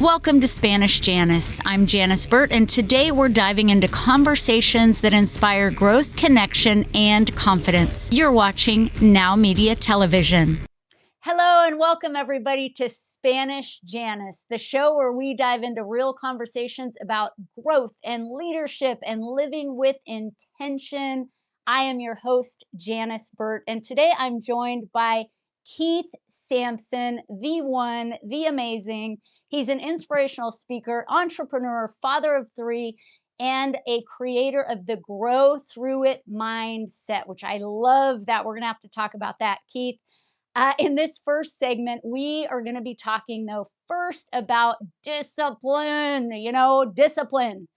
Welcome to Spanish Janice. I'm Janice Burt, and today we're diving into conversations that inspire growth, connection, and confidence. You're watching Now Media Television. Hello, and welcome everybody to Spanish Janice, the show where we dive into real conversations about growth and leadership and living with intention. I am your host, Janice Burt, and today I'm joined by Keith Sampson, the one, the amazing. He's an inspirational speaker, entrepreneur, father of three, and a creator of the Grow Through It mindset, which I love that. We're going to have to talk about that, Keith. In this first segment, we are going to be talking, though, first about discipline, discipline.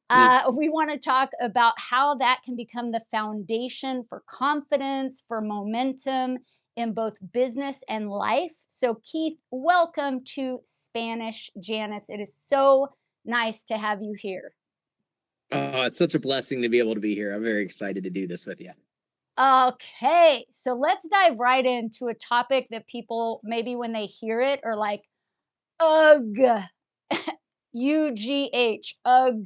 We want to talk about how that can become the foundation for confidence, for momentum in both business and life. So, Keith, welcome to Spanish Janice. It is so nice to have you here. Oh, it's such a blessing to be able to be here. I'm very excited to do this with you. Okay, so let's dive right into a topic that people maybe when they hear it are like, ugh, U-G-H, ugh.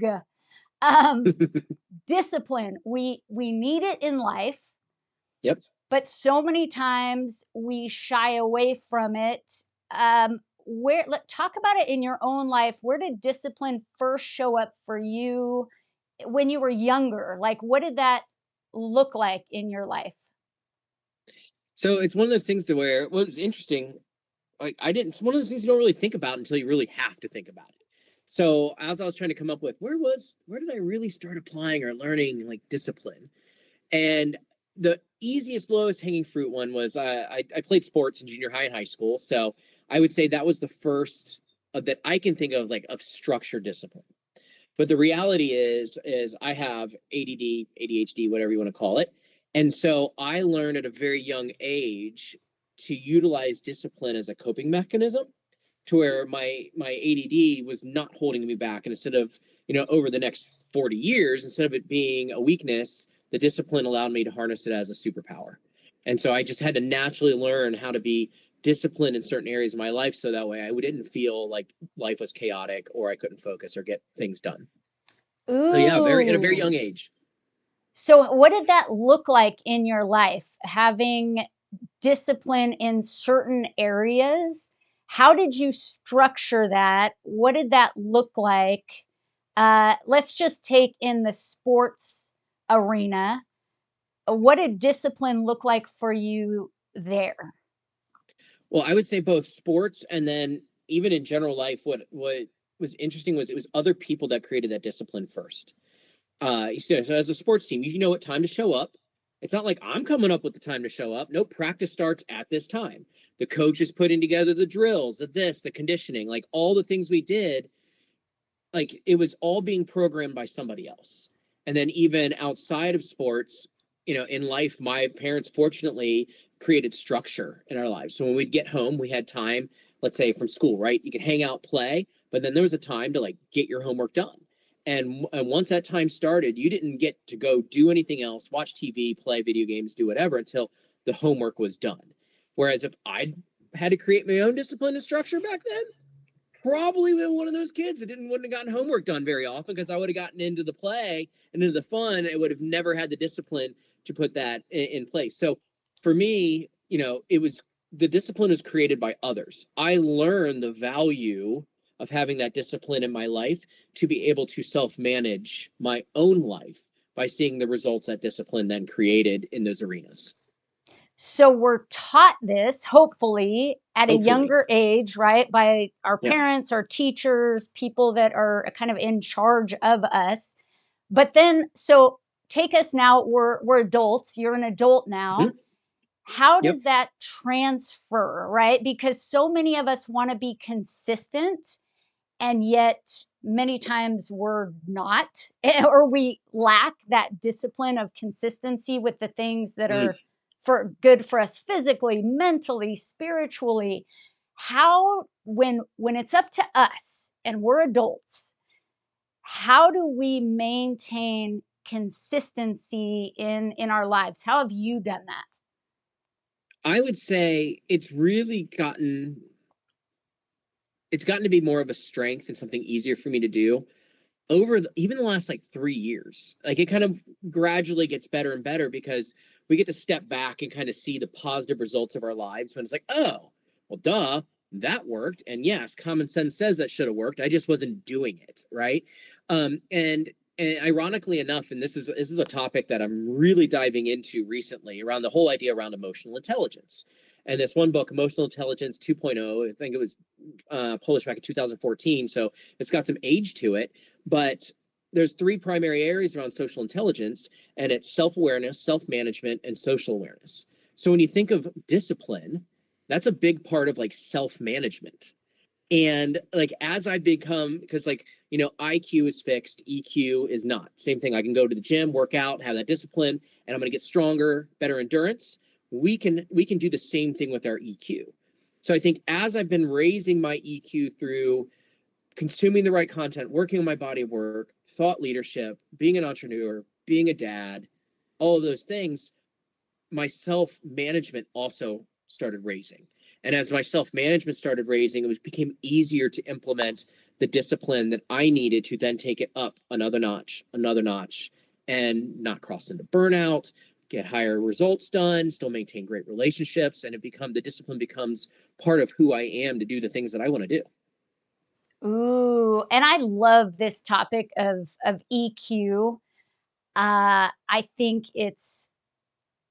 Discipline. We need it in life. Yep. But so many times we shy away from it. Talk about it in your own life. Where did discipline first show up for you when you were younger? Like, what did that look like in your life? So it's one of those things to where what's interesting, it's one of those things you don't really think about until you really have to think about it. So as I was trying to come up with where did I really start applying or learning like discipline? And the easiest, lowest hanging fruit one was I played sports in junior high and high school. So I would say that was the first that I can think of like of structured discipline. But the reality is I have ADD, ADHD, whatever you want to call it. And so I learned at a very young age to utilize discipline as a coping mechanism to where my ADD was not holding me back. And instead of, over the next 40 years, instead of it being a weakness, the discipline allowed me to harness it as a superpower. And so I just had to naturally learn how to be disciplined in certain areas of my life so that way I didn't feel like life was chaotic or I couldn't focus or get things done. Ooh. So yeah, at a very young age. So what did that look like in your life, having discipline in certain areas? How did you structure that? What did that look like? Let's just take in the sports arena. What did discipline look like for you there? Well, I would say both sports and then even in general life, what was interesting was it was other people that created that discipline first. So as a sports team, you know what time to show up. It's not like I'm coming up with the time to show up. No, practice starts at this time. The coach is putting together the drills, the conditioning, like all the things we did, like it was all being programmed by somebody else. And then even outside of sports, in life, my parents fortunately created structure in our lives. So when we'd get home, we had time, let's say from school, right? You could hang out, play, but then there was a time to like get your homework done. And once that time started, you didn't get to go do anything else, watch TV, play video games, do whatever until the homework was done. Whereas if I had to create my own discipline and structure back then, probably been one of those kids that wouldn't have gotten homework done very often because I would have gotten into the play and into the fun. I would have never had the discipline to put that in place. So for me, the discipline was created by others. I learned the value of having that discipline in my life to be able to self-manage my own life by seeing the results that discipline then created in those arenas. So we're taught this, hopefully, at a younger age, right? By our parents, our teachers, people that are kind of in charge of us. But then, so take us now, we're adults. You're an adult now. Mm-hmm. How does that transfer, right? Because so many of us want to be consistent, and yet many times we're not, or we lack that discipline of consistency with the things that are good for us physically, mentally, spiritually. How, when it's up to us and we're adults, how do we maintain consistency in our lives? How have you done that? I would say it's really gotten it's gotten to be more of a strength and something easier for me to do even the last like 3 years. Like it kind of gradually gets better and better because we get to step back and kind of see the positive results of our lives when it's like, oh, well, duh, that worked. And yes, common sense says that should have worked. I just wasn't doing it. Right. And ironically enough, and this is a topic that I'm really diving into recently around the whole idea around emotional intelligence. And this one book, Emotional Intelligence 2.0, I think it was published back in 2014. So it's got some age to it. But there's three primary areas around social intelligence, and it's self-awareness, self-management, and social awareness. So when you think of discipline, that's a big part of like self-management. And like as I've become, because like, IQ is fixed, EQ is not. Same thing. I can go to the gym, work out, have that discipline, and I'm going to get stronger, better endurance. We can do the same thing with our EQ. So I think as I've been raising my EQ through consuming the right content, working on my body of work, thought leadership, being an entrepreneur, being a dad, all of those things, my self-management also started raising. And as my self-management started raising, became easier to implement the discipline that I needed to then take it up another notch, and not cross into burnout, get higher results done, still maintain great relationships, and the discipline becomes part of who I am to do the things that I want to do. Ooh, and I love this topic of EQ. I think it's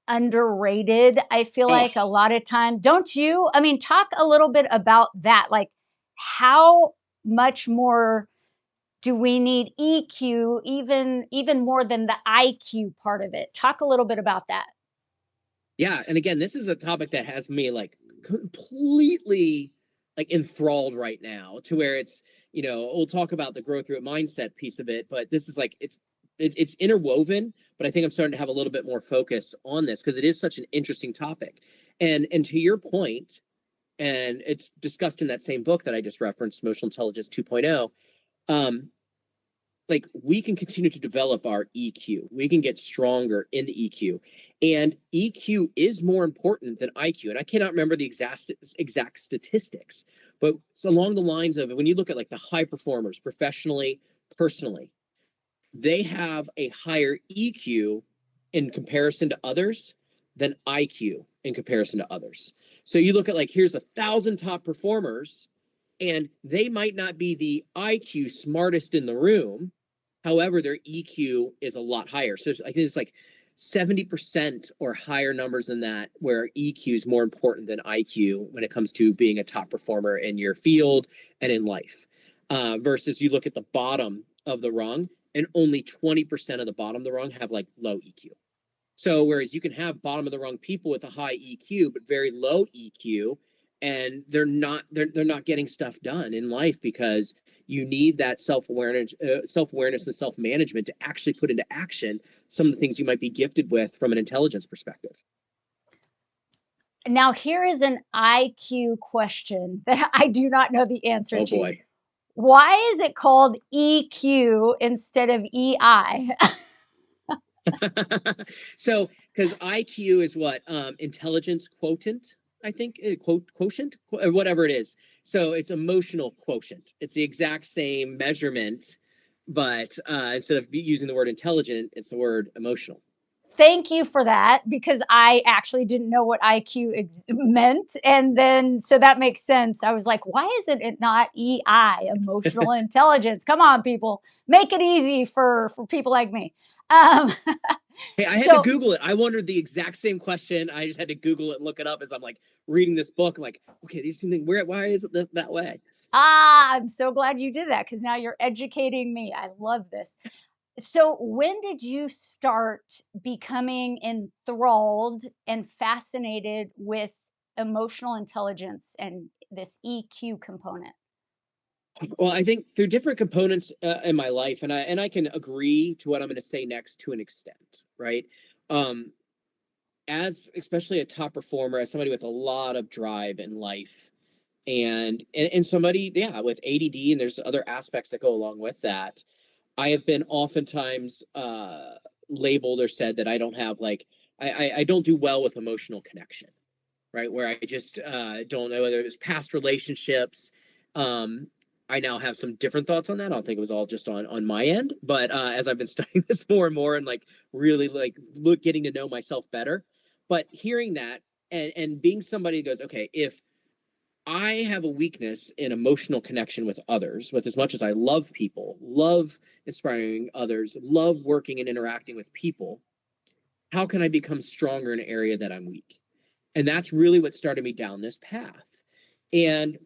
underrated. I feel Oh, like a lot of time, don't you? I mean, talk a little bit about that. Like, how much more do we need EQ, even more than the IQ part of it? Talk a little bit about that. yeah. And again, this is a topic that has me like completely like enthralled right now to where we'll talk about the growth through it mindset piece of it, but this is like, it's interwoven, but I think I'm starting to have a little bit more focus on this because it is such an interesting topic. And to your point, and it's discussed in that same book that I just referenced, Emotional Intelligence 2.0, um, like we can continue to develop our EQ. We can get stronger in the EQ. And EQ is more important than IQ. And I cannot remember the exact statistics, but it's along the lines of when you look at like the high performers professionally, personally, they have a higher EQ in comparison to others than IQ in comparison to others. So you look at like, here's 1,000 top performers, and they might not be the IQ smartest in the room. However, their EQ is a lot higher. So I think it's like 70% or higher numbers than that, where EQ is more important than IQ when it comes to being a top performer in your field and in life. Versus you look at the bottom of the rung, and only 20% of the bottom of the rung have like low EQ. So whereas you can have bottom of the rung people with a high EQ but very low EQ, and they're not getting stuff done in life because you need that self-awareness and self-management to actually put into action some of the things you might be gifted with from an intelligence perspective. Now, here is an IQ question that I do not know the answer Oh to. boy. Why is it called EQ instead of EI? So because IQ is what intelligence quotient, I think, quotient, or whatever it is. So it's emotional quotient. It's the exact same measurement, but instead of using the word intelligent, it's the word emotional. Thank you for that, because I actually didn't know what IQ meant. And then, so that makes sense. I was like, why isn't it not EI, emotional intelligence? Come on, people, make it easy for people like me. Um, Hey, I had to so Google it. I wondered the exact same question. I just had to Google it and look it up as I'm like reading this book. I'm like, okay, these two things, why is it that way? I'm so glad you did that, because now you're educating me. I love this. So, when did you start becoming enthralled and fascinated with emotional intelligence and this EQ component? Well, I think through different components in my life, and I can agree to what I'm going to say next to an extent, right? Um, as especially a top performer, as somebody with a lot of drive in life, and somebody, yeah, with ADD, and there's other aspects that go along with that. I have been oftentimes labeled or said that I don't have like I don't do well with emotional connection, right? Where I just don't know whether it was past relationships, I now have some different thoughts on that. I don't think it was all just on my end, but as I've been studying this more and more and like really like getting to know myself better, but hearing that and being somebody who goes, okay, if I have a weakness in emotional connection with others, with as much as I love people, love inspiring others, love working and interacting with people, how can I become stronger in an area that I'm weak? And that's really what started me down this path. And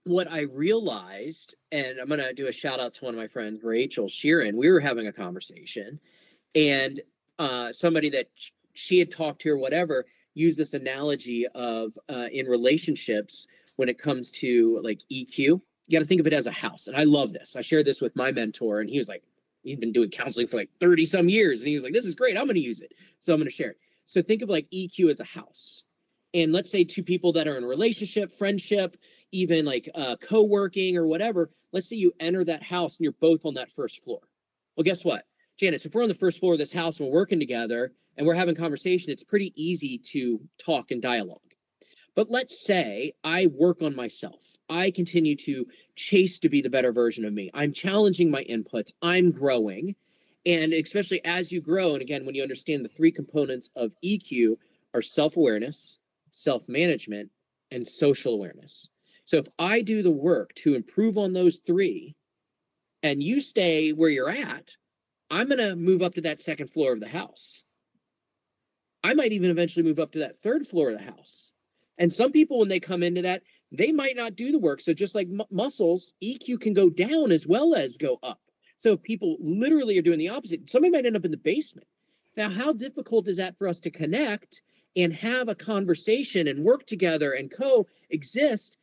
what I realized, and I'm going to do a shout out to one of my friends, Rachel Sheeran. We were having a conversation, and somebody that she had talked to or whatever used this analogy of in relationships when it comes to like EQ, you got to think of it as a house. And I love this. I shared this with my mentor, and he was like, he'd been doing counseling for like 30 some years. And he was like, this is great. I'm going to use it. So I'm going to share it. So think of like EQ as a house. And let's say two people that are in a relationship, friendship, even like co-working or whatever, let's say you enter that house and you're both on that first floor. Well, guess what, Janice, if we're on the first floor of this house and we're working together and we're having conversation, it's pretty easy to talk and dialogue. But let's say I work on myself. I continue to chase to be the better version of me. I'm challenging my inputs. I'm growing. And especially as you grow, and again, when you understand the three components of EQ are self-awareness, self-management, and social awareness. So if I do the work to improve on those three and you stay where you're at, I'm going to move up to that second floor of the house. I might even eventually move up to that third floor of the house. And some people, when they come into that, they might not do the work. So just like muscles, EQ can go down as well as go up. So if people literally are doing the opposite, somebody might end up in the basement. Now, how difficult is that for us to connect and have a conversation and work together and coexist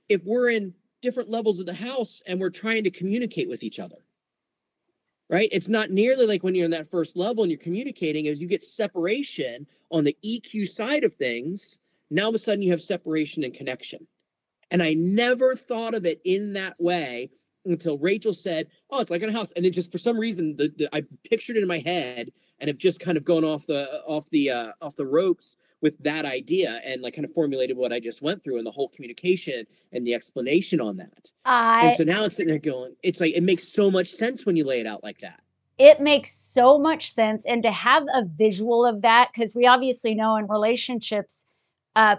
if we're in different levels of the house and we're trying to communicate with each other, right? It's not nearly like when you're in that first level and you're communicating. As you get separation on the EQ side of things, now all of a sudden you have separation and connection. And I never thought of it in that way until Rachel said, oh, it's like in a house. And it just, for some reason, I pictured it in my head and have just kind of gone off the ropes with that idea and like kind of formulated what I just went through and the whole communication and the explanation on that. And so now it's sitting there going, it's like, it makes so much sense when you lay it out like that. It makes so much sense. And to have a visual of that, because we obviously know in relationships,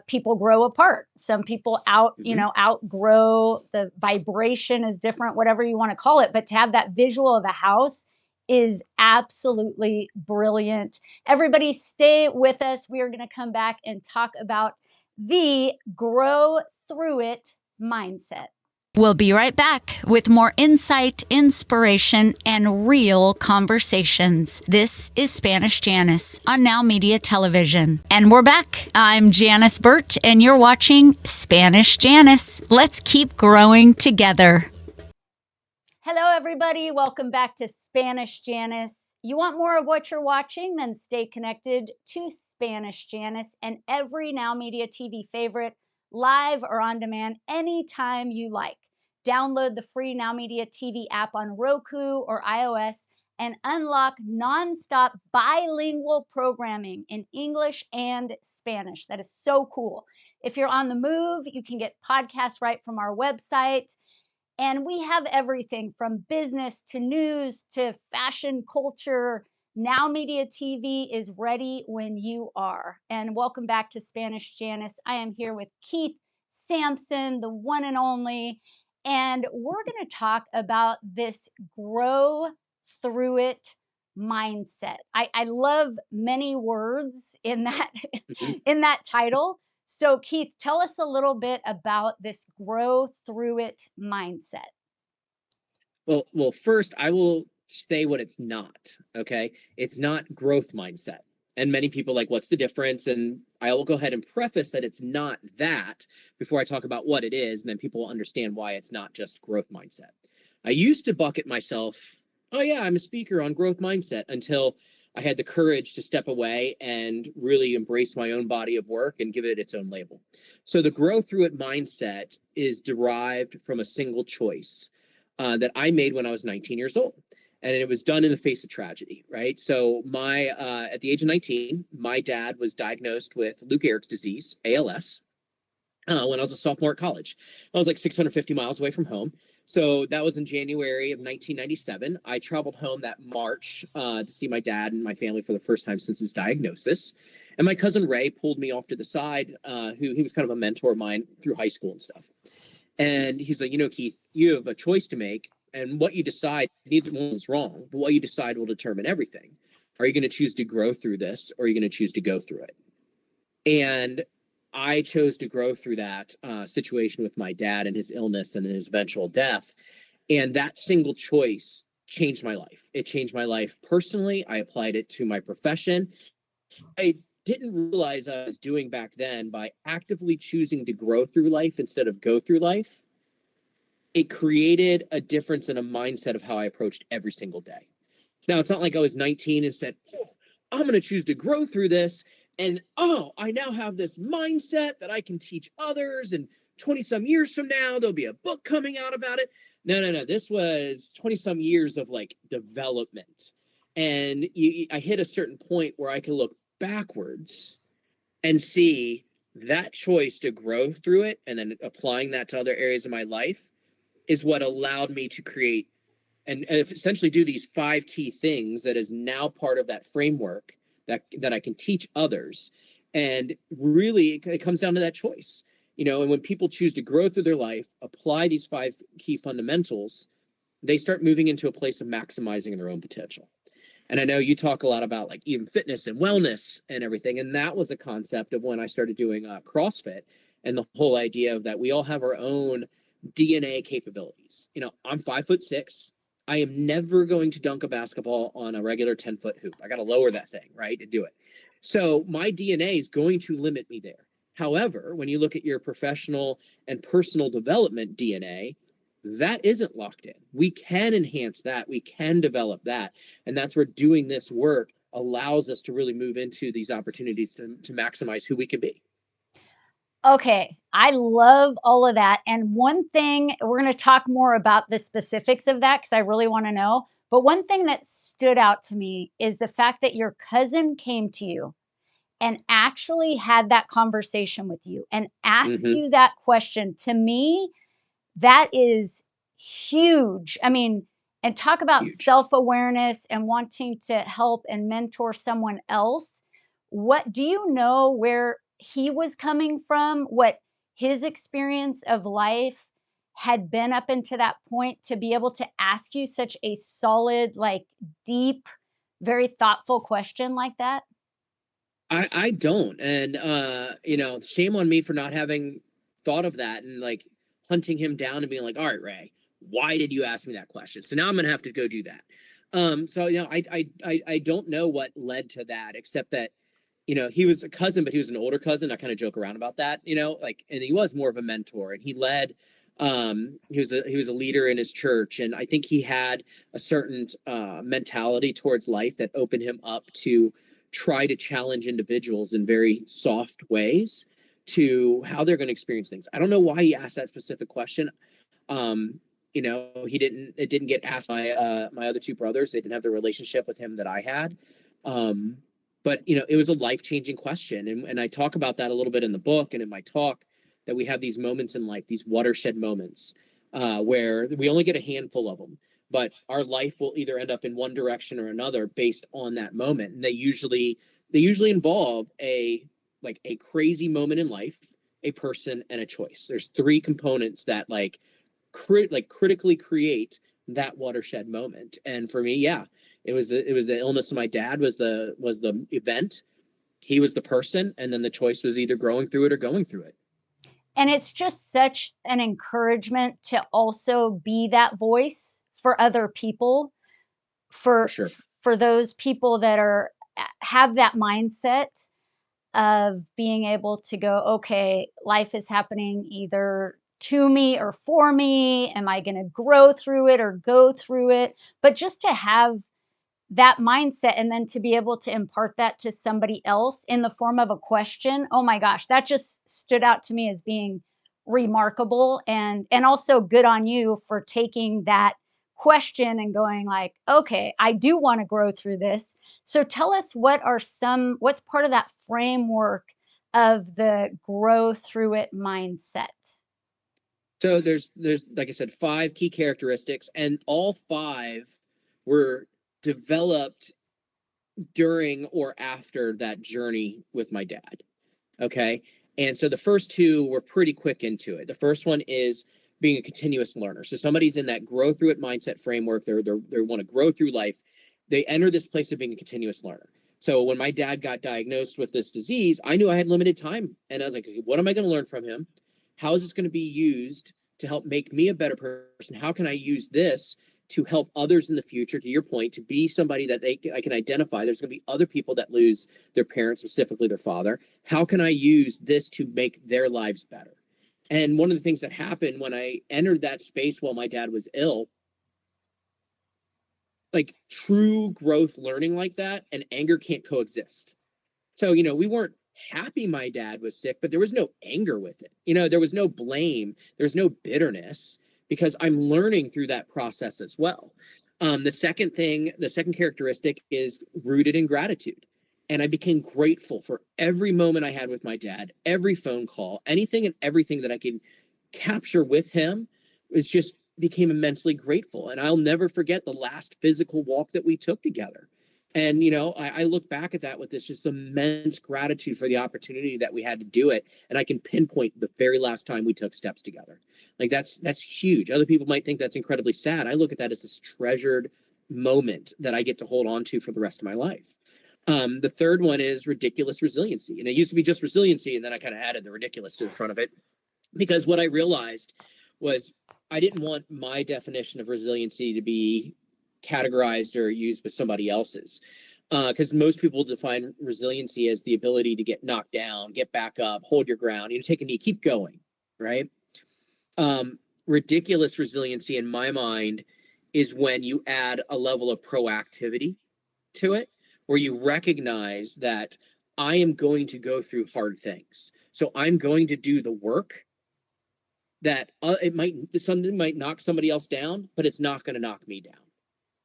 people grow apart. Some people outgrow, the vibration is different, whatever you want to call it. But to have that visual of a house is absolutely brilliant. Everybody stay with us. We are going to come back and talk about the grow through it mindset. We'll be right back with more insight, inspiration, and real conversations. This is Spanish Janice on Now Media Television. And we're back. I'm Janice Burt, and you're watching Spanish Janice. Let's keep growing together. Hello, everybody. Welcome back to Spanish Janice. You want more of what you're watching? Then stay connected to Spanish Janice and every Now Media TV favorite, live or on demand, anytime you like. Download the free Now Media TV app on Roku or iOS and unlock nonstop bilingual programming in English and Spanish. That is so cool. If you're on the move, you can get podcasts right from our website. And we have everything from business to news to fashion, culture. Now Media TV is ready when you are. And welcome back to Spanish Janice. I am here with Keith Sampson, the one and only. And we're going to talk about this grow through it mindset. I love many words in that in that title. So Keith, tell us a little bit about this grow through it mindset. Well, first I will say what it's not. Okay, it's not growth mindset. And many people like, what's the difference? And I will go ahead and preface that it's not that before I talk about what it is, and then people will understand why it's not just growth mindset. I used to bucket myself, oh yeah, I'm a speaker on growth mindset, until I had the courage to step away and really embrace my own body of work and give it its own label. So the grow through it mindset is derived from a single choice that I made when I was 19 years old. And it was done in the face of tragedy, right? So at the age of 19, my dad was diagnosed with Lou Gehrig's disease, ALS. when I was a sophomore at college. I was like 650 miles away from home. So that was in January of 1997. I traveled home that March to see my dad and my family for the first time since his diagnosis. And my cousin Ray pulled me off to the side, who he was kind of a mentor of mine through high school and stuff. And he's like, Keith, you have a choice to make. And what you decide, neither one is wrong, but what you decide will determine everything. Are you going to choose to grow through this, or are you going to choose to go through it? And I chose to grow through that situation with my dad and his illness and his eventual death. And that single choice changed my life. It changed my life personally. I applied it to my profession. I didn't realize I was doing back then by actively choosing to grow through life instead of go through life. It created a difference in a mindset of how I approached every single day. Now, it's not like I was 19 and said, oh, I'm going to choose to grow through this. And, I now have this mindset that I can teach others. And 20 some years from now, there'll be a book coming out about it. No. This was 20 some years of like development. And I hit a certain point where I can look backwards and see that choice to grow through it and then applying that to other areas of my life is what allowed me to create and essentially do these 5 key things that is now part of that framework that I can teach others. And really, it comes down to that choice, and when people choose to grow through their life, apply these 5 key fundamentals, they start moving into a place of maximizing their own potential. And I know you talk a lot about like even fitness and wellness and everything. And that was a concept of when I started doing CrossFit and the whole idea of that we all have our own DNA capabilities. I'm 5'6". I am never going to dunk a basketball on a regular 10-foot hoop. I got to lower that thing, right, to do it. So my DNA is going to limit me there. However, when you look at your professional and personal development DNA, that isn't locked in. We can enhance that. We can develop that. And that's where doing this work allows us to really move into these opportunities to maximize who we can be. Okay, I love all of that. And one thing, we're going to talk more about the specifics of that because I really want to know. But one thing that stood out to me is the fact that your cousin came to you and actually had that conversation with you and asked Mm-hmm. you that question. To me, that is huge. I mean, and talk about Huge. self-awareness and wanting to help and mentor someone else. What do you know where he was coming from? What his experience of life had been up until that point to be able to ask you such a solid, like deep, very thoughtful question like that? I don't. And shame on me for not having thought of that and like hunting him down and being like, all right, Ray, why did you ask me that question? So now I'm gonna have to go do that. So I don't know what led to that, except that he was a cousin, but he was an older cousin. I kind of joke around about that, and he was more of a mentor, and he led. He was a leader in his church, and I think he had a certain mentality towards life that opened him up to try to challenge individuals in very soft ways to how they're going to experience things. I don't know why he asked that specific question. It didn't get asked by my other 2 brothers. They didn't have the relationship with him that I had. But it was a life-changing question. And I talk about that a little bit in the book and in my talk, that we have these moments in life, these watershed moments, where we only get a handful of them, but our life will either end up in one direction or another based on that moment. And they usually involve a crazy moment in life, a person, and a choice. There's 3 components that critically create that watershed moment. And for me, yeah, it was the illness of my dad was the event. He was the person, and then the choice was either growing through it or going through it. And it's just such an encouragement to also be that voice for other people, For for sure. for those people that are have that mindset of being able to go, okay, life is happening either to me or for me. Am I going to grow through it or go through it? But just to have that mindset and then to be able to impart that to somebody else in the form of a question, oh my gosh, that just stood out to me as being remarkable. And also good on you for taking that question and going like, okay, I do want to grow through this. So tell us, what's part of that framework of the grow through it mindset? So there's like I said, 5 key characteristics, and all 5 were developed during or after that journey with my dad. Okay. And so the first 2 were pretty quick into it. The first one is being a continuous learner. So somebody's in that grow through it mindset framework. They want to grow through life. They enter this place of being a continuous learner. So when my dad got diagnosed with this disease, I knew I had limited time. And I was like, okay, what am I going to learn from him? How is this going to be used to help make me a better person? How can I use this to help others in the future, to your point, to be somebody that I can identify? There's going to be other people that lose their parents, specifically their father. How can I use this to make their lives better? And one of the things that happened when I entered that space while my dad was ill, like true growth learning like that and anger can't coexist. So, we weren't happy my dad was sick, but there was no anger with it. There was no blame, there's no bitterness, because I'm learning through that process as well. The second characteristic is rooted in gratitude. And I became grateful for every moment I had with my dad, every phone call, anything and everything that I could capture with him. It's just became immensely grateful. And I'll never forget the last physical walk that we took together. And, I look back at that with this just immense gratitude for the opportunity that we had to do it. And I can pinpoint the very last time we took steps together. Like that's huge. Other people might think that's incredibly sad. I look at that as this treasured moment that I get to hold on to for the rest of my life. The third one is ridiculous resiliency. And it used to be just resiliency, and then I kind of added the ridiculous to the front of it, because what I realized was I didn't want my definition of resiliency to be categorized or used with somebody else's. Because most people define resiliency as the ability to get knocked down, get back up, hold your ground, take a knee, keep going, right? Ridiculous resiliency in my mind is when you add a level of proactivity to it, where you recognize that I am going to go through hard things. So I'm going to do the work that something might knock somebody else down, but it's not going to knock me down.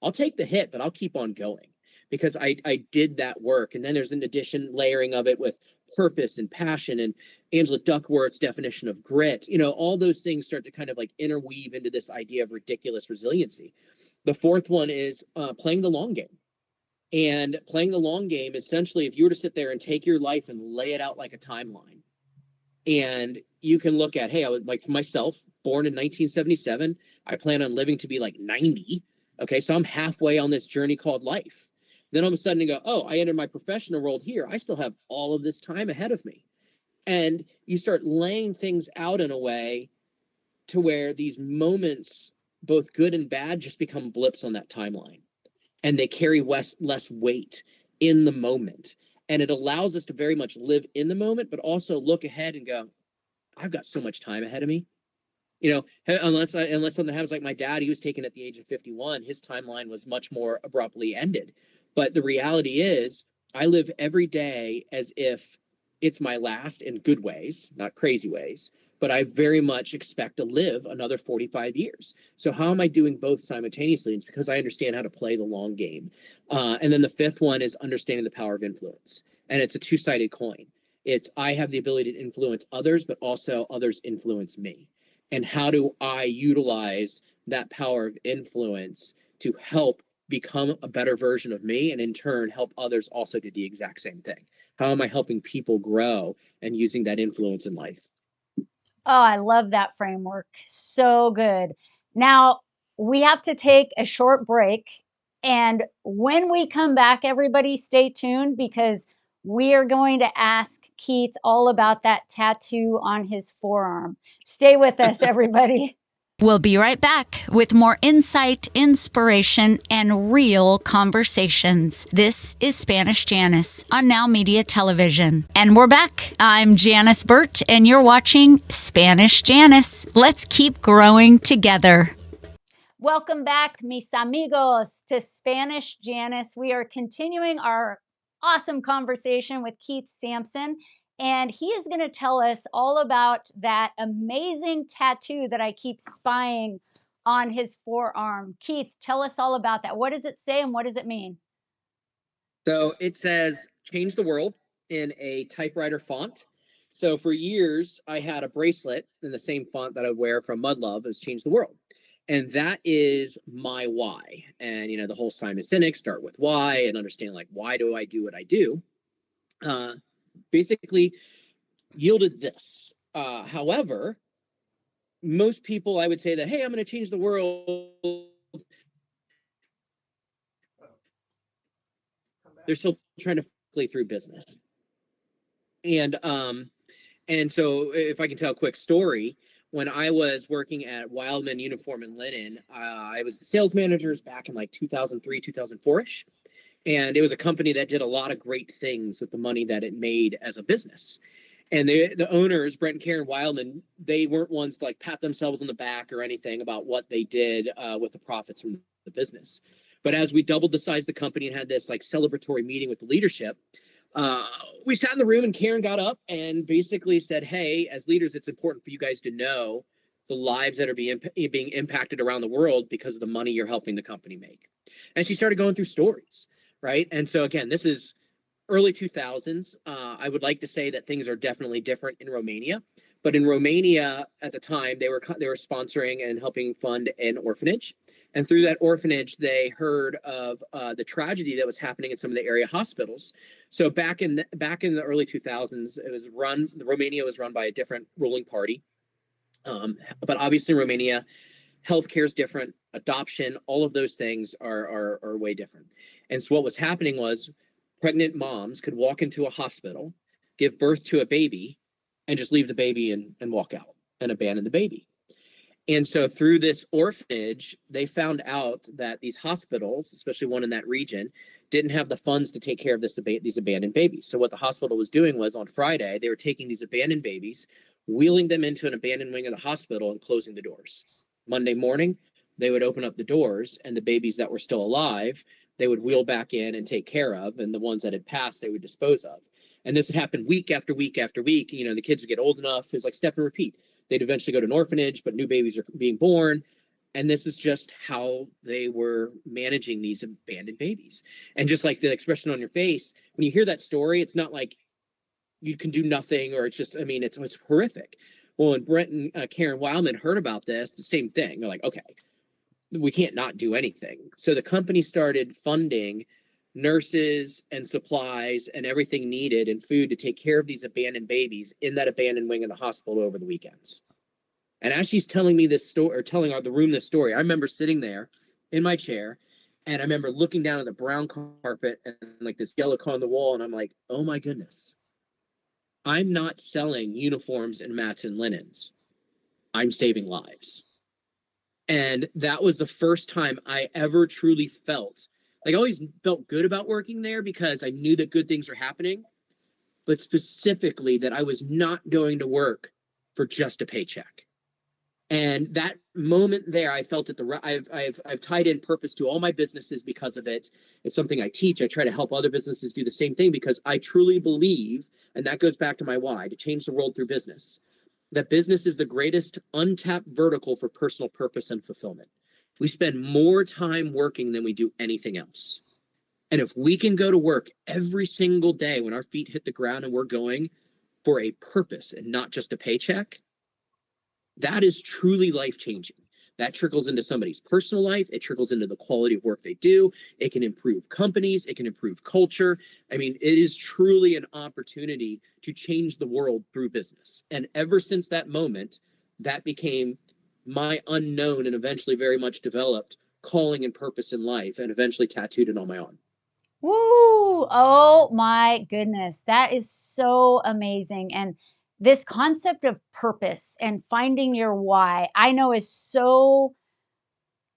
I'll take the hit, but I'll keep on going because I did that work. And then there's an addition layering of it with purpose and passion and Angela Duckworth's definition of grit. All those things start to kind of like interweave into this idea of ridiculous resiliency. The fourth one is playing the long game. And playing the long game, essentially, if you were to sit there and take your life and lay it out like a timeline, and you can look at, hey, I would like for myself, born in 1977, I plan on living to be like 90. Okay, so I'm halfway on this journey called life. Then all of a sudden you go, oh, I entered my professional world here. I still have all of this time ahead of me. And you start laying things out in a way to where these moments, both good and bad, just become blips on that timeline. And they carry less weight in the moment. And it allows us to very much live in the moment, but also look ahead and go, I've got so much time ahead of me. Unless something happens like my dad, he was taken at the age of 51. His timeline was much more abruptly ended. But the reality is, I live every day as if it's my last, in good ways, not crazy ways, but I very much expect to live another 45 years. So how am I doing both simultaneously? It's because I understand how to play the long game. And then the fifth one is understanding the power of influence. And it's a two-sided coin. It's I have the ability to influence others, but also others influence me. And how do I utilize that power of influence to help become a better version of me, and in turn help others also do the exact same thing? How am I helping people grow and using that influence in life? Oh, I love that framework. So good. Now, we have to take a short break. And when we come back, everybody stay tuned because we are going to ask Keith all about that tattoo on his forearm. Stay with us, everybody. We'll be right back with more insight, inspiration, and real conversations. This is Spanish Janice on Now Media Television. And we're back. I'm Janice Burt, and you're watching Spanish Janice. Let's keep growing together. Welcome back, mis amigos, to Spanish Janice. We are continuing our awesome conversation with Keith Sampson. And he is going to tell us all about that amazing tattoo that I keep spying on his forearm. Keith, tell us all about that. What does it say and what does it mean? So it says, change the world in a typewriter font. So for years, I had a bracelet in the same font that I wear from Mud Love as Change the World. And that is my why. And, the whole Simon Sinek, start with why and understand, like, why do I do what I do? Basically yielded this. However, most people, I would say that, hey, I'm going to change the world. They're still trying to play through business. And so if I can tell a quick story, when I was working at Wildman Uniform and Linen, I was the sales managers back in like 2003, 2004-ish. And it was a company that did a lot of great things with the money that it made as a business. And the owners, Brent and Karen Wildman, they weren't ones to like pat themselves on the back or anything about what they did with the profits from the business. But as we doubled the size of the company and had this like celebratory meeting with the leadership, we sat in the room and Karen got up and basically said, hey, as leaders, it's important for you guys to know the lives that are being impacted around the world because of the money you're helping the company make. And she started going through stories, right? And so again, this is early 2000s. I would like to say that things are definitely different in Romania, but in Romania at the time, they were sponsoring and helping fund an orphanage. And through that orphanage, they heard of the tragedy that was happening in some of the area hospitals. So back in the early 2000s, Romania was run by a different ruling party. But obviously, Romania, healthcare is different. Adoption, all of those things are way different. And so what was happening was pregnant moms could walk into a hospital, give birth to a baby, and just leave the baby and walk out and abandon the baby. And so through this orphanage, they found out that these hospitals, especially one in that region, didn't have the funds to take care of these abandoned babies. So what the hospital was doing was on Friday, they were taking these abandoned babies, wheeling them into an abandoned wing of the hospital and closing the doors. Monday morning, they would open up the doors and the babies that were still alive, they would wheel back in and take care of. And the ones that had passed, they would dispose of. And this would happen week after week after week. The kids would get old enough. It was like step and repeat. They'd eventually go to an orphanage, but new babies are being born. And this is just how they were managing these abandoned babies. And just like the expression on your face, when you hear that story, it's not like you can do nothing or it's just, it's horrific. Well, when Brent and Karen Wildman heard about this, the same thing. They're like, okay, we can't not do anything. So the company started funding nurses and supplies and everything needed and food to take care of these abandoned babies in that abandoned wing of the hospital over the weekends. And as she's telling me this story, or telling the room this story, I remember sitting there in my chair and I remember looking down at the brown carpet and like this yellow car on the wall. And I'm like, oh my goodness, I'm not selling uniforms and mats and linens. I'm saving lives. And that was the first time I ever truly felt like I always felt good about working there because I knew that good things were happening, but specifically that I was not going to work for just a paycheck. And that moment there, I felt that I've tied in purpose to all my businesses because of it. It's something I teach. I try to help other businesses do the same thing because I truly believe, and that goes back to my why, to change the world through business, that business is the greatest untapped vertical for personal purpose and fulfillment. We spend more time working than we do anything else. And if we can go to work every single day when our feet hit the ground and we're going for a purpose and not just a paycheck, that is truly life-changing. That trickles into somebody's personal life. It trickles into the quality of work they do. It can improve companies. It can improve culture. It is truly an opportunity to change the world through business. And ever since that moment, that became my unknown and eventually very much developed calling and purpose in life, and eventually tattooed it on my arm. Woo! Oh my goodness. That is so amazing. And this concept of purpose and finding your why, I know is so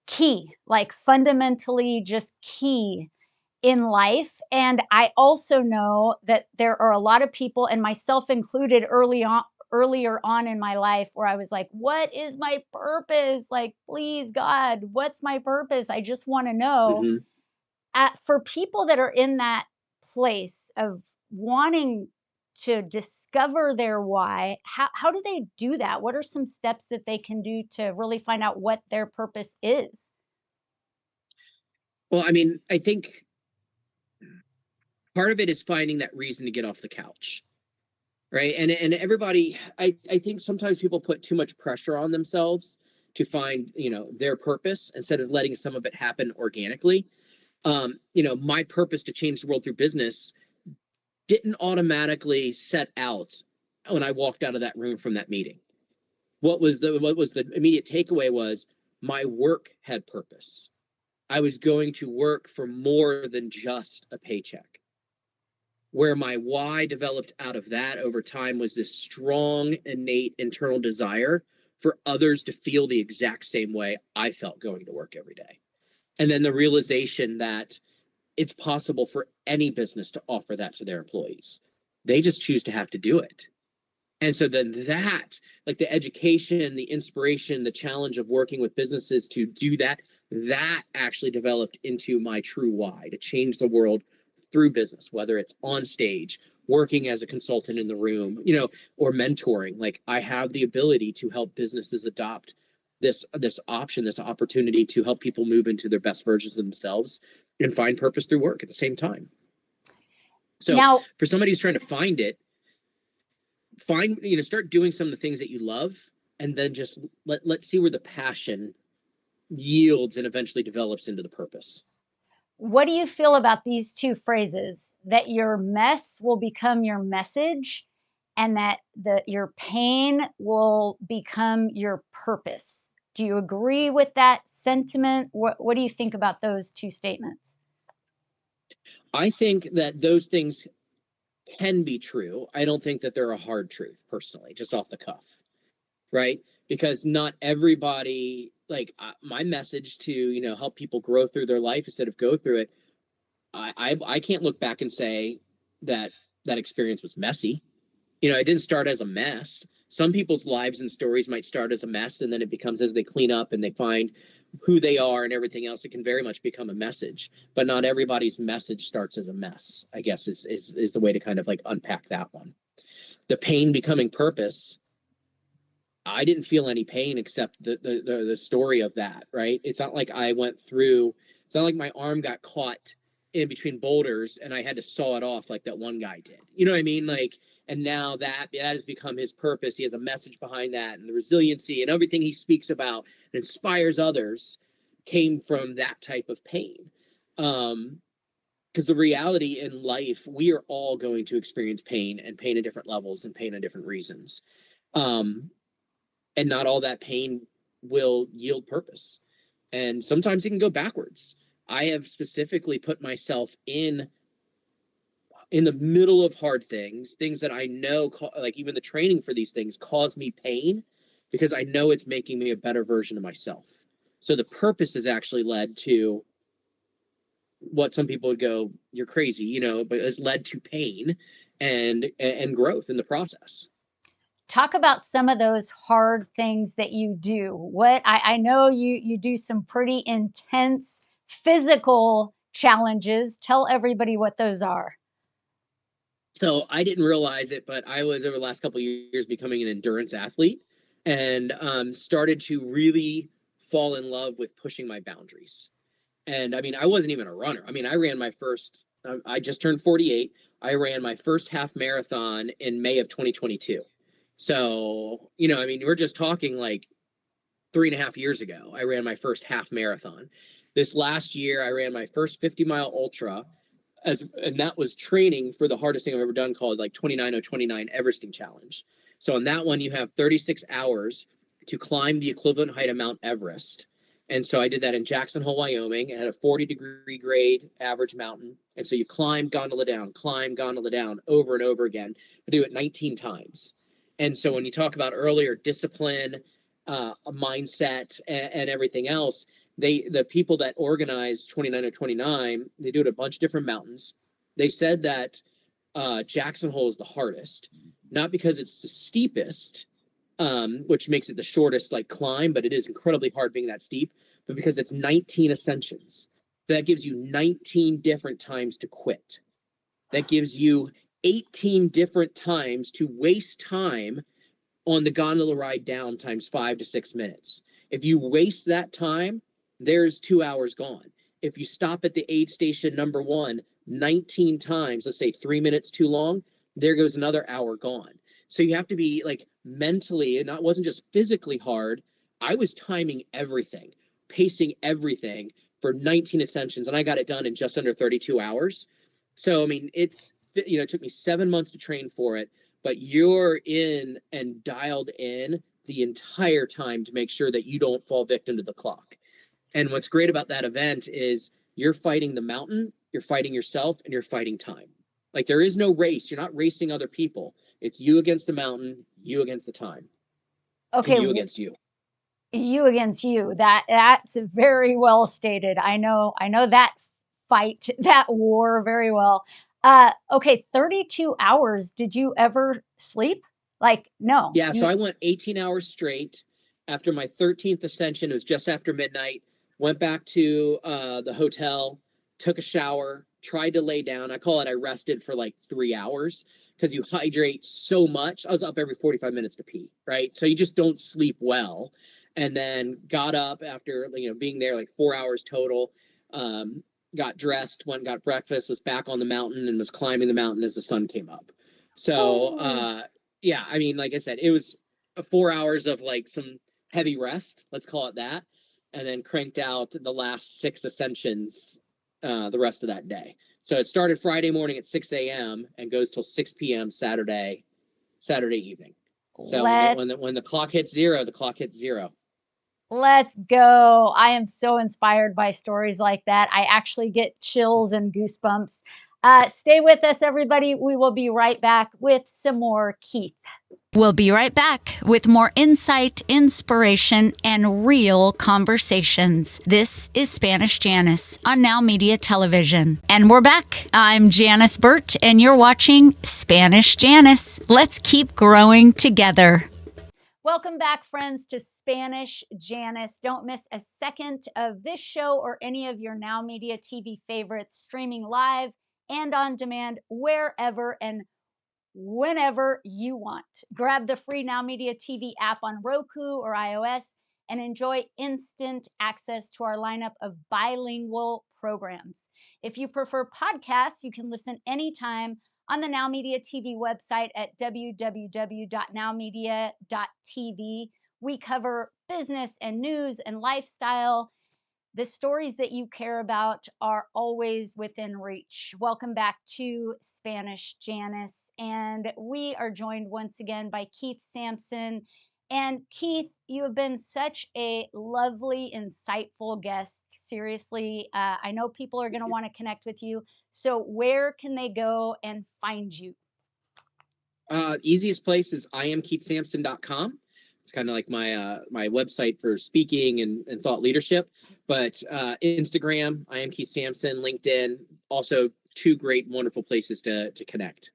key, like fundamentally just key in life. And I also know that there are a lot of people, and myself included, earlier on in my life where I was like, what is my purpose? Like, please, God, what's my purpose? I just want to know. Mm-hmm. For people that are in that place of wanting to discover their why, how do they do that? What are some steps that they can do to really find out what their purpose is? Well, I think part of it is finding that reason to get off the couch, right? And everybody, I think sometimes people put too much pressure on themselves to find, their purpose instead of letting some of it happen organically. My purpose to change the world through business didn't automatically set out when I walked out of that room from that meeting. What was the immediate takeaway was my work had purpose. I was going to work for more than just a paycheck. Where my why developed out of that over time was this strong, innate internal desire for others to feel the exact same way I felt going to work every day. And then the realization that it's possible for any business to offer that to their employees. They just choose to have to do it. And so then that, like the education, the inspiration, the challenge of working with businesses to do that, that actually developed into my true why, to change the world through business, whether it's on stage, working as a consultant in the room, or mentoring. Like I have the ability to help businesses adopt this option, this opportunity to help people move into their best versions of themselves and find purpose through work at the same time. So now, for somebody who's trying to find it, start doing some of the things that you love, and then just let's see where the passion yields and eventually develops into the purpose. What do you feel about these two phrases, that your mess will become your message and that your pain will become your purpose? Do you agree with that sentiment? What do you think about those two statements? I think that those things can be true. I don't think that they're a hard truth, personally, just off the cuff, right? Because not everybody, my message to, help people grow through their life instead of go through it. I can't look back and say that experience was messy. It didn't start as a mess. Some people's lives and stories might start as a mess, and then it becomes, as they clean up and they find who they are and everything else, it can very much become a message. But not everybody's message starts as a mess, I guess is the way to kind of unpack that one. The pain becoming purpose. I didn't feel any pain except the story of that, right? It's not like it's not like my arm got caught in between boulders and I had to saw it off like that one guy did. You know what I mean? And now that has become his purpose. He has a message behind that, and the resiliency and everything he speaks about and inspires others came from that type of pain. Because the reality in life, we are all going to experience pain, and pain at different levels and pain at different reasons. And not all that pain will yield purpose. And sometimes it can go backwards. I have specifically put myself in the middle of hard things that I know, like even the training for these things, cause me pain because I know it's making me a better version of myself. So the purpose has actually led to what some people would go, you're crazy, but it's led to pain and growth in the process. Talk about some of those hard things that you do. What I know you do some pretty intense physical challenges. Tell everybody what those are. So I didn't realize it, but I was, over the last couple of years, becoming an endurance athlete, and started to really fall in love with pushing my boundaries. And I mean, I wasn't even a runner. I mean, I ran my first, I just turned 48. I ran my first half marathon in May of 2022. So, I mean, we're just talking like 3.5 years ago, I ran my first half marathon. This last year, I ran my first 50-mile ultra, and that was training for the hardest thing I've ever done, called 29:29 Everesting Challenge. So on that one, you have 36 hours to climb the equivalent height of Mount Everest. And so I did that in Jackson Hole, Wyoming. It had a 40-degree grade average mountain. And so you climb gondola down over and over again. I do it 19 times. And so when you talk about earlier discipline, a mindset, and everything else, the people that organized 29:29, they do it a bunch of different mountains. They said that Jackson Hole is the hardest, not because it's the steepest, which makes it the shortest climb, but it is incredibly hard being that steep, but because it's 19 ascensions. That gives you 19 different times to quit. That gives you 18 different times to waste time on the gondola ride down, times 5 to 6 minutes. If you waste that time, there's 2 hours gone. If you stop at the aid station number 1 19 times, let's say 3 minutes too long, there goes another hour gone. So you have to be like mentally, and it wasn't just physically hard. I was timing everything, pacing everything for 19 ascensions, and I got it done in just under 32 hours. So, I mean, it took me 7 months to train for it, but you're in and dialed in the entire time to make sure that you don't fall victim to the clock. And what's great about that event is you're fighting the mountain, you're fighting yourself, and you're fighting time. Like there is no race. You're not racing other people. It's you against the mountain, you against the time, and Okay, you against you. you against you. That's very well stated. I know that fight, that war very well. Okay, 32 hours. Did you ever sleep? Like, no. Yeah, so I went 18 hours straight. After my 13th ascension, it was just after midnight. Went back to the hotel, took a shower, tried to lay down. I call it I rested for like 3 hours because you hydrate so much. I was up every 45 minutes to pee, right? So you just don't sleep well. And then got up after being there like 4 hours total. Got dressed, went and got breakfast, was back on the mountain, and was climbing the mountain as the sun came up. So yeah, I mean, like I said, it was 4 hours of like some heavy rest, let's call it that, and then cranked out the last 6 ascensions the rest of that day. So it started Friday morning at 6 a.m. and goes till 6 p.m. Saturday evening. So when the clock hits zero, the clock hits zero. Let's go. I am so inspired by stories like that. I actually get chills and goosebumps. Stay with us, everybody. We will be right back with some more Keith. We'll be right back with more insight, inspiration, and real conversations. This is Spanish Janice on Now Media Television. And we're back. I'm Janice Burt, and you're watching Spanish Janice. Let's keep growing together. Welcome back, friends, to Spanish Janice. Don't miss a second of this show or any of your Now Media TV favorites streaming live and on demand wherever and whenever you want. Grab the free Now Media TV app on Roku or iOS and enjoy instant access to our lineup of bilingual programs. If you prefer podcasts, you can listen anytime on the Now Media TV website at www.nowmedia.tv. We cover business and news and lifestyle. The stories that you care about are always within reach. Welcome back to Spanish Janice. And we are joined once again by Keith Sampson. And Keith, you have been such a lovely, insightful guest. Seriously, I know people are going to want to connect with you. So where can they go and find you? Easiest place is iamkeithsampson.com. It's kind of like my website for speaking and thought leadership. But Instagram, I am Keith Sampson, LinkedIn, also two great, wonderful places to connect.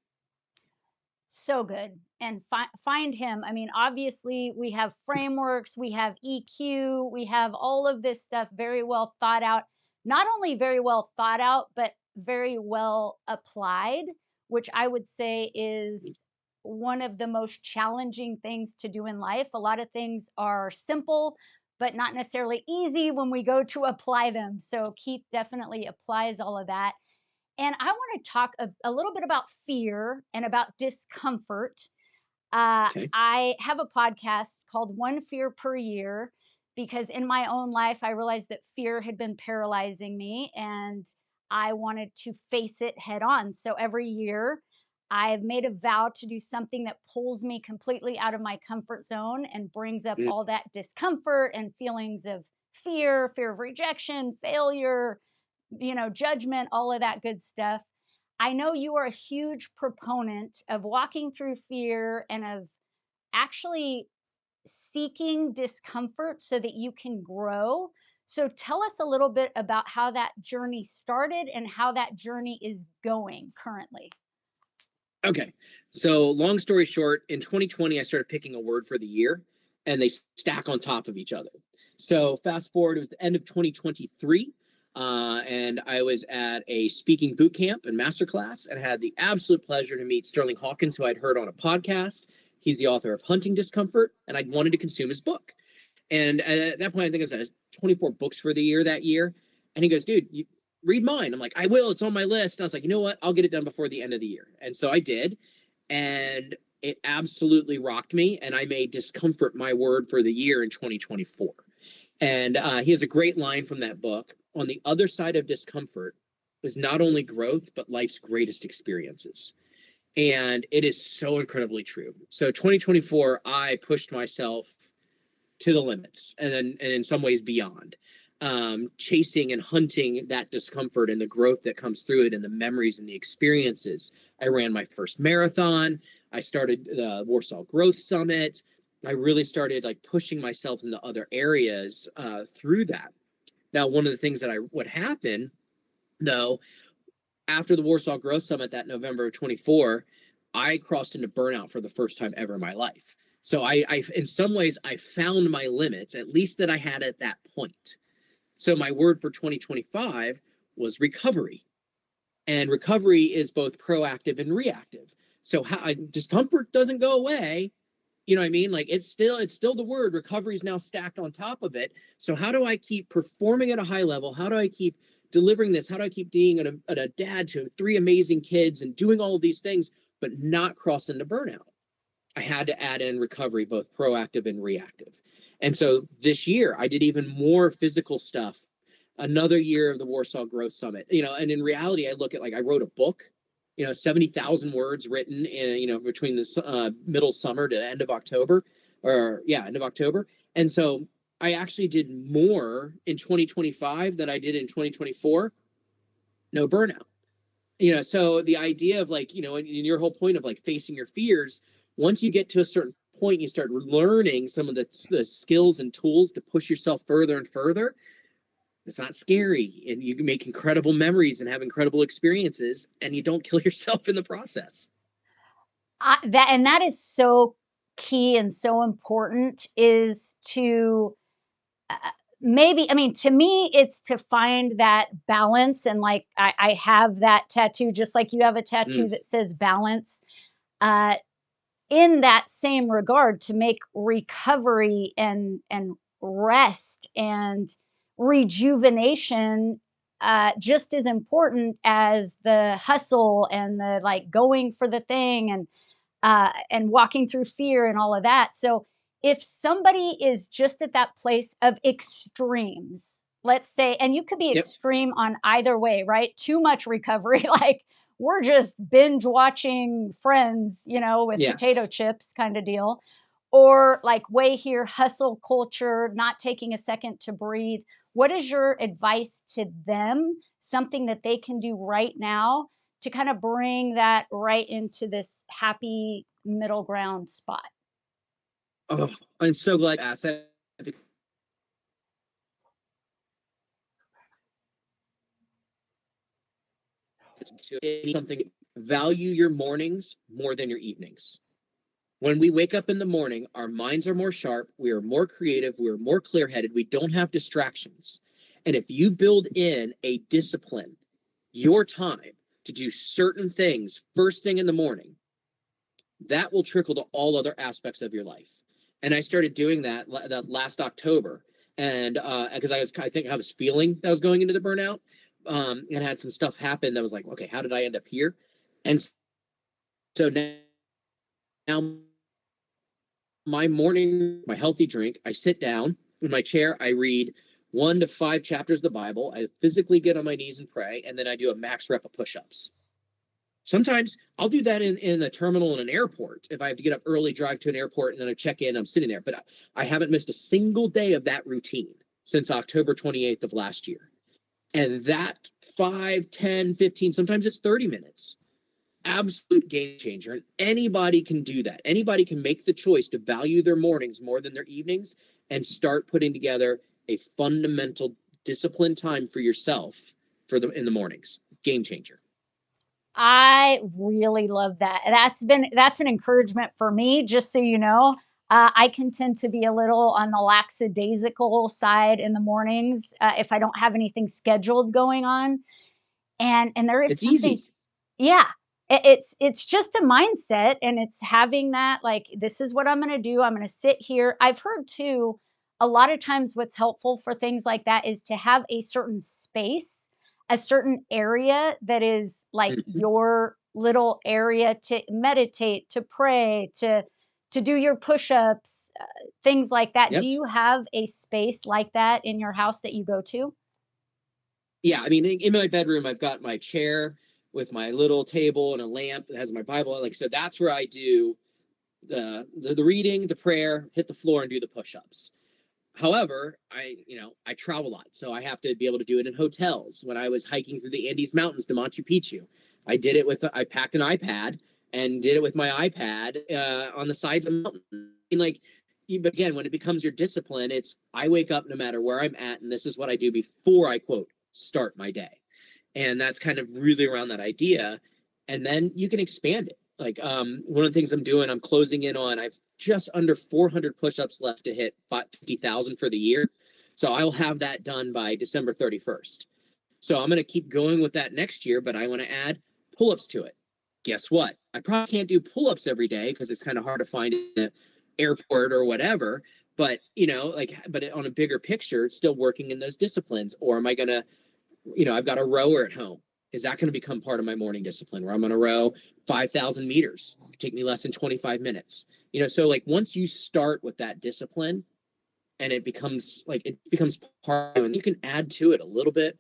So good. And find him. I mean, obviously, we have frameworks, we have EQ, we have all of this stuff very well thought out. Not only very well thought out, but very well applied, which I would say is one of the most challenging things to do in life. A lot of things are simple, but not necessarily easy when we go to apply them. So Keith definitely applies all of that. And I want to talk a little bit about fear and about discomfort. Okay. I have a podcast called One Fear Per Year because in my own life, I realized that fear had been paralyzing me and I wanted to face it head on. So every year, I've made a vow to do something that pulls me completely out of my comfort zone and brings up all that discomfort and feelings of fear of rejection, failure, judgment, all of that good stuff. I know you are a huge proponent of walking through fear and of actually seeking discomfort so that you can grow. So tell us a little bit about how that journey started and how that journey is going currently. Okay. So long story short, in 2020, I started picking a word for the year and they stack on top of each other. So fast forward, it was the end of 2023. And I was at a speaking boot camp and masterclass and had the absolute pleasure to meet Sterling Hawkins, who I'd heard on a podcast. He's the author of Hunting Discomfort, and I'd wanted to consume his book. And at that point, I think I was 24 books for the year that year. And he goes, dude, you read mine. I'm like, I will. It's on my list. And I was like, you know what? I'll get it done before the end of the year. And so I did. And it absolutely rocked me, and I made discomfort my word for the year in 2024. And he has a great line from that book. On the other side of discomfort is not only growth, but life's greatest experiences. And it is so incredibly true. So 2024, I pushed myself to the limits, and in some ways beyond, chasing and hunting that discomfort and the growth that comes through it and the memories and the experiences. I ran my first marathon. I started the Warsaw Growth Summit. I really started like pushing myself into other areas through that. Now, one of the things that would happen though, after the Warsaw Growth Summit that November of 24, I crossed into burnout for the first time ever in my life. So I in some ways, I found my limits, at least that I had at that point. So my word for 2025 was recovery. And recovery is both proactive and reactive. So discomfort doesn't go away. You know what I mean? Like it's still the word. Recovery is now stacked on top of it. So how do I keep performing at a high level? How do I keep delivering this? How do I keep being a dad to three amazing kids and doing all of these things, but not cross into burnout? I had to add in recovery, both proactive and reactive. And so this year I did even more physical stuff. Another year of the Warsaw Growth Summit, and in reality, I look at like I wrote a book, 70,000 words written in, between the middle summer to end of October, end of October. And so I actually did more in 2025 than I did in 2024. No burnout. So the idea of like, in your whole point of like facing your fears, once you get to a certain point, you start learning some of the skills and tools to push yourself further and further. It's not scary, and you can make incredible memories and have incredible experiences, and you don't kill yourself in the process. That is so key and so important is to uh, maybe, I mean, to me, it's to find that balance. And like, I have that tattoo, just like you have a tattoo Mm. that says balance. Uh, in that same regard, to make recovery and rest and rejuvenation just as important as the hustle and the like going for the thing and walking through fear and all of that. So if somebody is just at that place of extremes, let's say, and you could be Yep. extreme on either way, right? Too much recovery, like we're just binge watching Friends, with potato Yes. chips kind of deal. Or like way here, hustle culture, not taking a second to breathe. What is your advice to them? Something that they can do right now to kind of bring that right into this happy middle ground spot. Oh, I'm so glad you asked that. Something, value your mornings more than your evenings. When we wake up in the morning, our minds are more sharp, we are more creative, we are more clear headed, we don't have distractions. And if you build in a discipline, your time to do certain things first thing in the morning, that will trickle to all other aspects of your life. And I started doing that last October. And because I think I was feeling that I was going into the burnout, and had some stuff happen that was like, okay, how did I end up here? And so now my morning, my healthy drink, I sit down in my chair, I read 1 to 5 chapters of the Bible, I physically get on my knees and pray, and then I do a max rep of push-ups. Sometimes I'll do that in a terminal in an airport. If I have to get up early, drive to an airport, and then I check in, I'm sitting there. But I haven't missed a single day of that routine since October 28th of last year. And that 5, 10, 15, sometimes it's 30 minutes. Absolute game changer. And anybody can do that. Anybody can make the choice to value their mornings more than their evenings and start putting together a fundamental disciplined time for yourself in the mornings. Game changer. I really love that. That's an encouragement for me, just so you know. I can tend to be a little on the lackadaisical side in the mornings if I don't have anything scheduled going on. And there is It's something. easy. Yeah. It's just a mindset, and it's having that like, this is what I'm going to do. I'm going to sit here. I've heard too, a lot of times what's helpful for things like that is to have a certain space, a certain area that is like Mhm. your little area to meditate, to pray, to do your push-ups, things like that. Do Yep. you have a space like that in your house that you go to? Yeah, I mean, in my bedroom, I've got my chair with my little table and a lamp that has my Bible. Like, so that's where I do the reading, the prayer, hit the floor, and do the push-ups. However, I travel a lot, so I have to be able to do it in hotels. When I was hiking through the Andes Mountains to Machu Picchu, I packed an iPad and did it with my iPad on the sides of the mountain. And like, but again, when it becomes your discipline, it's I wake up no matter where I'm at, and this is what I do before I quote start my day, and that's kind of really around that idea, and then you can expand it. Like one of the things I'm doing, I'm closing in on. I've just under 400 push-ups left to hit 50,000 for the year, so I'll have that done by December 31st. So I'm going to keep going with that next year, but I want to add pull-ups to it. Guess what? I probably can't do pull-ups every day because it's kind of hard to find in an airport or whatever. But but on a bigger picture, it's still working in those disciplines. Or am I going to I've got a rower at home. Is that going to become part of my morning discipline where I'm going to row 5,000 meters? Take me less than 25 minutes. So like once you start with that discipline and it becomes part of you, and you can add to it a little bit,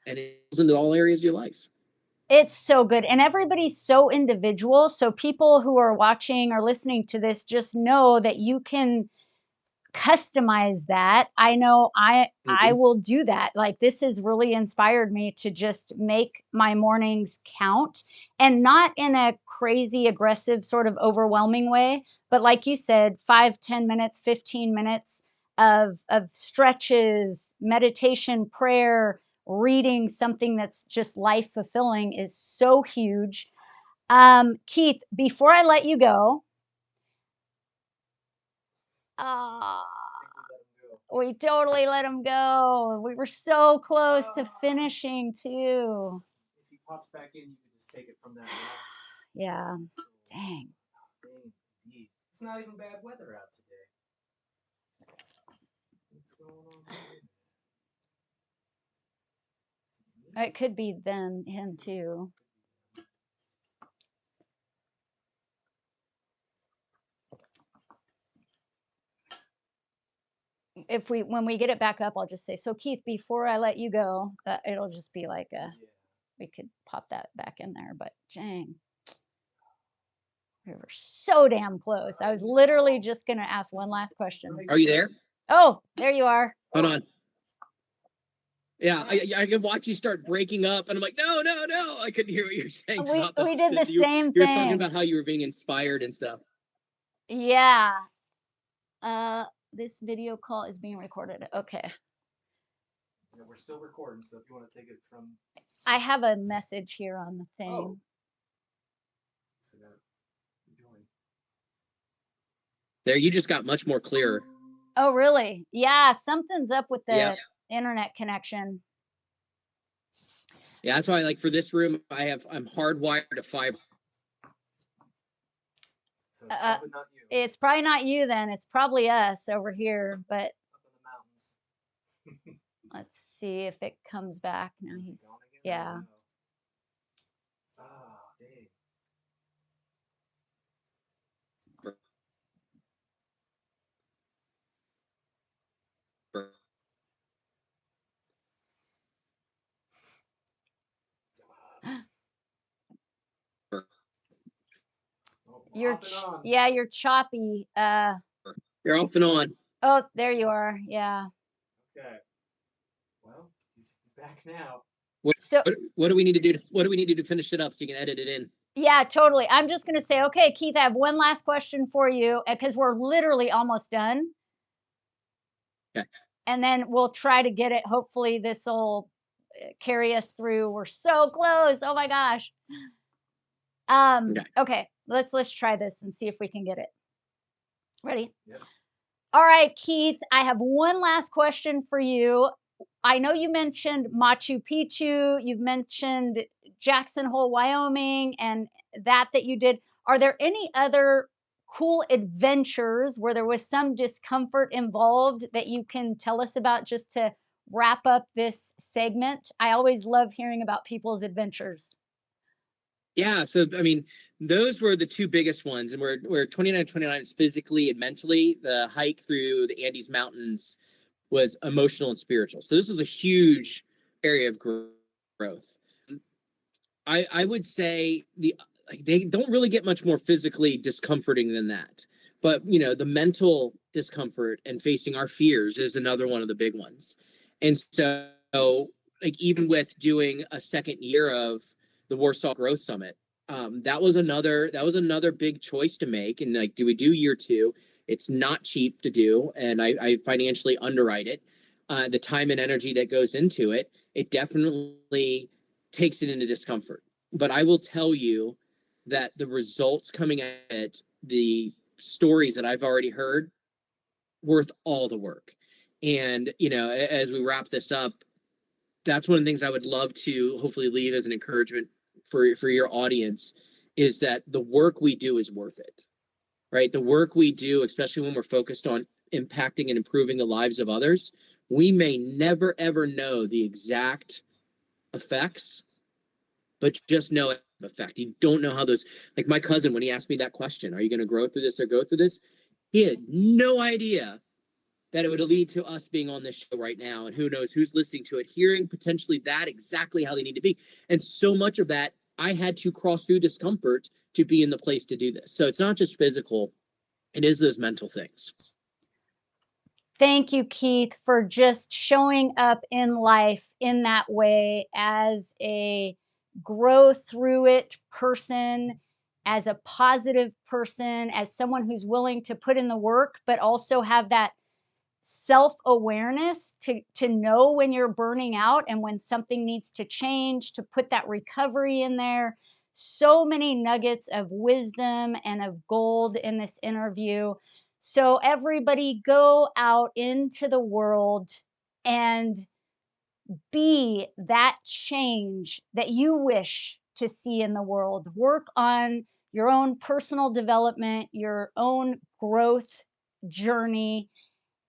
and it goes into all areas of your life. It's so good. And everybody's so individual. So people who are watching or listening to this just know that you can customize that. I know I Mm-hmm. will do that. Like this has really inspired me to just make my mornings count, and not in a crazy aggressive sort of overwhelming way, but like you said, 5, 10 minutes, 15 minutes of stretches, meditation, prayer, reading something that's just life fulfilling is so huge. Keith, before I let you go, ah, we totally let him go. We were so close to finishing too. If he pops back in, you can just take it from that last. Yeah. So, Dang. dang, indeed. It's not even bad weather out today. What's going on here? It could be them, him too. If we when we get it back up, I'll just say, so Keith, before I let you go, it'll just be like a Yeah. we could pop that back in there, but dang. We were so damn close. I was literally just gonna ask one last question. Are you there? Oh, there you are. Hold on. Yeah, I can watch you start breaking up, and I'm like, no, no, no. I couldn't hear what you were saying We about we did the same you were talking thing. about how you were being inspired and stuff. Yeah. This video call is being recorded. Okay. Yeah, we're still recording, so if you want to take it from. I have a message here on the thing. Oh. So that join. There, you just got much more clearer. Oh, really? Yeah, something's up with Yeah. the internet connection. Yeah, that's why like for this room, I'm hardwired to fiber. So it's probably not you. It's probably not you then. It's probably us over here, but Up in the mountains. let's see if it comes back. Now Is it he's gone again? yeah. Ah, dang. Oh, You're off and on. yeah, you're choppy. You're off and on. Oh, there you are. Yeah. Okay. Well, he's back now. So What do we need to do what do we need to do to finish it up so you can edit it in? yeah, totally. I'm just gonna say, okay, Keith, I have one last question for you because we're literally almost done. Okay. And then we'll try to get it. Hopefully, this will carry us through. We're so close. Oh my gosh. Okay. Let's try this and see if we can get it. Ready? Yep. All right, Keith, I have one last question for you. I know you mentioned Machu Picchu, you've mentioned Jackson Hole, Wyoming, and that you did. Are there any other cool adventures where there was some discomfort involved that you can tell us about just to wrap up this segment? I always love hearing about people's adventures. Yeah, so I mean, those were the two biggest ones, and we're 29 is physically and mentally. The hike through the Andes Mountains was emotional and spiritual. So this was a huge area of growth. I would say they don't really get much more physically discomforting than that. But the mental discomfort and facing our fears is another one of the big ones. And so like even with doing a second year of the Warsaw Growth Summit, that was another big choice to make. And like, do we do year two? It's not cheap to do, and I financially underwrite it. The time and energy that goes into it, it definitely takes it into discomfort. But I will tell you that the results coming at the stories that I've already heard, worth all the work. And as we wrap this up, that's one of the things I would love to hopefully leave as an encouragement for your audience, is that the work we do is worth it, right? The work we do, especially when we're focused on impacting and improving the lives of others, we may never ever know the exact effects, but just know effect. You don't know how those, like my cousin, when he asked me that question, are you going to grow through this or go through this? He had no idea that it would lead to us being on this show right now. And who knows who's listening to it, hearing potentially that exactly how they need to be. And so much of that, I had to cross through discomfort to be in the place to do this. So it's not just physical, it is those mental things. Thank you, Keith, for just showing up in life in that way as a grow through it person, as a positive person, as someone who's willing to put in the work, but also have that self-awareness to know when you're burning out and when something needs to change, to put that recovery in there. So many nuggets of wisdom and of gold in this interview. So everybody go out into the world and be that change that you wish to see in the world. Work on your own personal development, your own growth journey,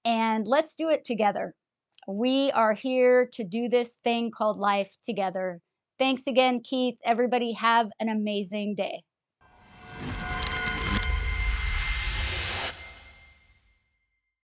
and let's do it together. We are here to do this thing called life together. Thanks again, Keith. Everybody have an amazing day.